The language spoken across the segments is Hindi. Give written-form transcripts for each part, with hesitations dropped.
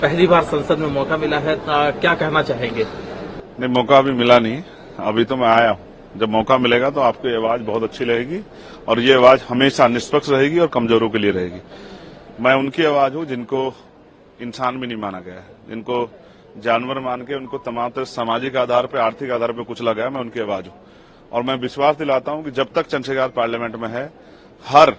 पहली बार संसद में मौका मिला है, क्या कहना चाहेंगे? नहीं, मौका अभी मिला नहीं। अभी तो मैं आया हूँ। जब मौका मिलेगा तो आपकी आवाज बहुत अच्छी रहेगी और ये आवाज हमेशा निष्पक्ष रहेगी और कमजोरों के लिए रहेगी। मैं उनकी आवाज हूँ जिनको इंसान भी नहीं माना गया है, जिनको जानवर मान के उनको तमाम तरह सामाजिक आधार पर, आर्थिक आधार पर कुचला गया। मैं उनकी आवाज हूँ और मैं विश्वास दिलाता हूँ कि जब तक चंद्रशेखर पार्लियामेंट में है, हर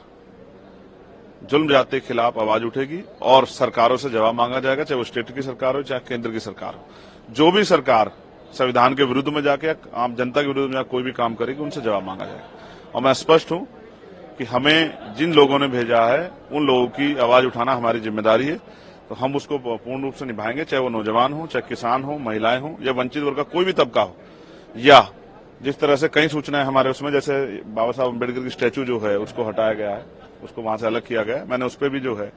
जुल्म जाति के खिलाफ आवाज उठेगी और सरकारों से जवाब मांगा जाएगा, चाहे वो स्टेट की सरकार हो चाहे केंद्र की सरकार हो। जो भी सरकार संविधान के विरुद्ध में जाके आम जनता के विरुद्ध में कोई भी काम करेगी, उनसे जवाब मांगा जाएगा। और मैं स्पष्ट हूं कि हमें जिन लोगों ने भेजा है उन लोगों की आवाज उठाना हमारी जिम्मेदारी है, तो हम उसको पूर्ण रूप से निभाएंगे, चाहे वो नौजवान हो, चाहे किसान हो, महिलाएं हो या वंचित वर्ग का कोई भी तबका हो। या जिस तरह से कई सूचनाएं हमारे उसमें, जैसे बाबा साहब अम्बेडकर की स्टैच्यू जो है उसको हटाया गया है, उसको वहां से अलग किया गया है। मैंने उस पर भी जो है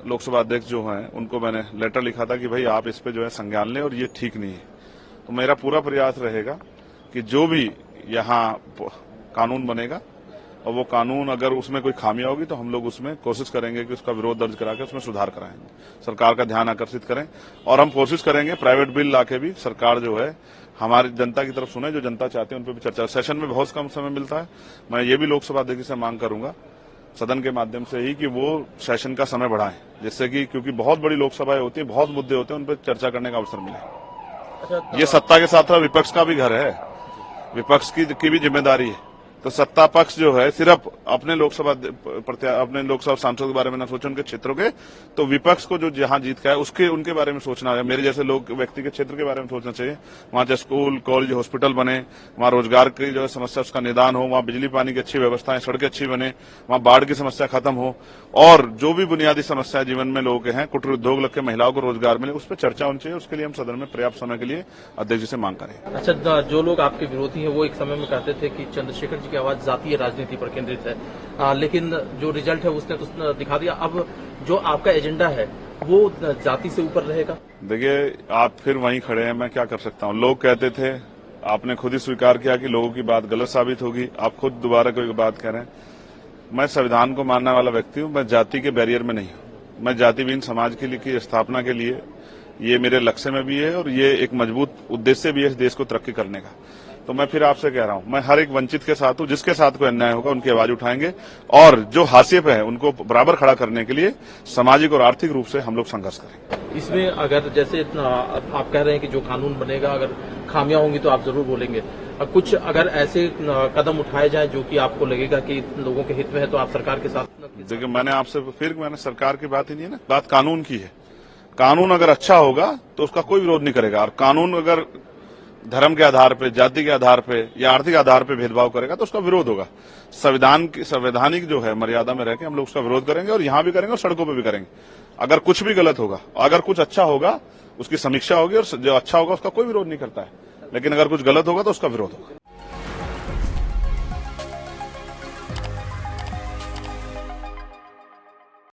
लोकसभा अध्यक्ष जो है उनको मैंने लेटर लिखा था कि भाई आप इस पे जो है संज्ञान लें और ये ठीक नहीं है। तो मेरा पूरा प्रयास रहेगा कि जो भी यहाँ कानून बनेगा और वो कानून अगर उसमें कोई खामियां होगी तो हम लोग उसमें कोशिश करेंगे कि उसका विरोध दर्ज करा के उसमें सुधार कराएंगे, सरकार का ध्यान आकर्षित करें। और हम कोशिश करेंगे प्राइवेट बिल लाके भी सरकार जो है हमारी जनता की तरफ सुने, जो जनता चाहती है उन पर भी चर्चा। सेशन में बहुत कम समय मिलता है। मैं ये भी लोकसभा अध्यक्ष से मांग करूंगा सदन के माध्यम से ही कि वो सेशन का समय बढ़ाएं, जिससे कि क्योंकि बहुत बड़ी लोकसभाएं होती है, बहुत मुद्दे होते हैं, उन पर चर्चा करने का अवसर मिले। ये सत्ता के साथ विपक्ष का भी घर है, विपक्ष की भी जिम्मेदारी है। तो सत्ता पक्ष जो है सिर्फ अपने लोकसभा सांसदों के बारे में न सोचे, उनके क्षेत्रों के, तो विपक्ष को जो जहां जीत का है उसके उनके बारे में सोचना है। मेरे जैसे लोग व्यक्ति के क्षेत्र के बारे में सोचना चाहिए। वहां जो स्कूल, कॉलेज, हॉस्पिटल बने, वहां रोजगार की जो है समस्या उसका निदान हो, वहां बिजली पानी की अच्छी व्यवस्थाएं, सड़कें अच्छी बने, वहां बाढ़ की समस्या खत्म हो और जो भी बुनियादी समस्या जीवन में लोग हैं, कुटीर उद्योग लग के महिलाओं को रोजगार मिले, उस पर चर्चा होनी चाहिए। उसके लिए हम सदन में पर्याप्त समय के लिए अध्यक्ष जी से मांग करें। अच्छा, जो लोग आपके विरोधी हैं वो एक समय में कहते थे कि चंद्रशेखर जी की आवाज जातीय राजनीति पर केंद्रित है, लेकिन जो रिजल्ट है उसने तो दिखा दिया। अब जो आपका एजेंडा है वो जाति से ऊपर रहेगा। देखिए, आप फिर वहीं खड़े हैं, मैं क्या कर सकता हूं। लोग कहते थे, आपने खुद ही स्वीकार किया कि लोगों की बात गलत साबित होगी, आप खुद दोबारा कोई बात कह रहे हैं। मैं संविधान को मानने वाला व्यक्ति हूं, मैं जाति के बैरियर में नहीं हूं। मैं जातिविहीन समाज के लिए की स्थापना के लिए, ये मेरे लक्ष्य में भी है और ये एक मजबूत उद्देश्य भी है इस देश को तरक्की करने का। तो मैं फिर आपसे कह रहा हूं, मैं हर एक वंचित के साथ हूं। जिसके साथ कोई अन्याय होगा उनकी आवाज उठाएंगे और जो हाशिए पे है उनको बराबर खड़ा करने के लिए सामाजिक और आर्थिक रूप से हम लोग संघर्ष करेंगे। इसमें अगर जैसे आप कह रहे हैं कि जो कानून बनेगा, अगर खामियां होंगी तो आप जरूर बोलेंगे, कुछ अगर ऐसे कदम उठाए जाए जो कि आपको लगेगा कि लोगों के हित में है, तो आप सरकार के साथ। देखिए, मैंने सरकार की बात ही नहीं है ना, बात कानून की है। कानून अगर अच्छा होगा तो उसका कोई विरोध नहीं करेगा, और कानून अगर धर्म के आधार पे, जाति के आधार पे या आर्थिक आधार पे भेदभाव करेगा तो उसका विरोध होगा। संवैधानिक जो है मर्यादा में रहकर हम लोग उसका विरोध करेंगे और यहां भी करेंगे और सड़कों पे भी करेंगे। अगर कुछ भी गलत होगा, अगर कुछ अच्छा होगा उसकी समीक्षा होगी और जो अच्छा होगा उसका कोई विरोध नहीं करता है, लेकिन अगर कुछ गलत होगा तो उसका विरोध होगा।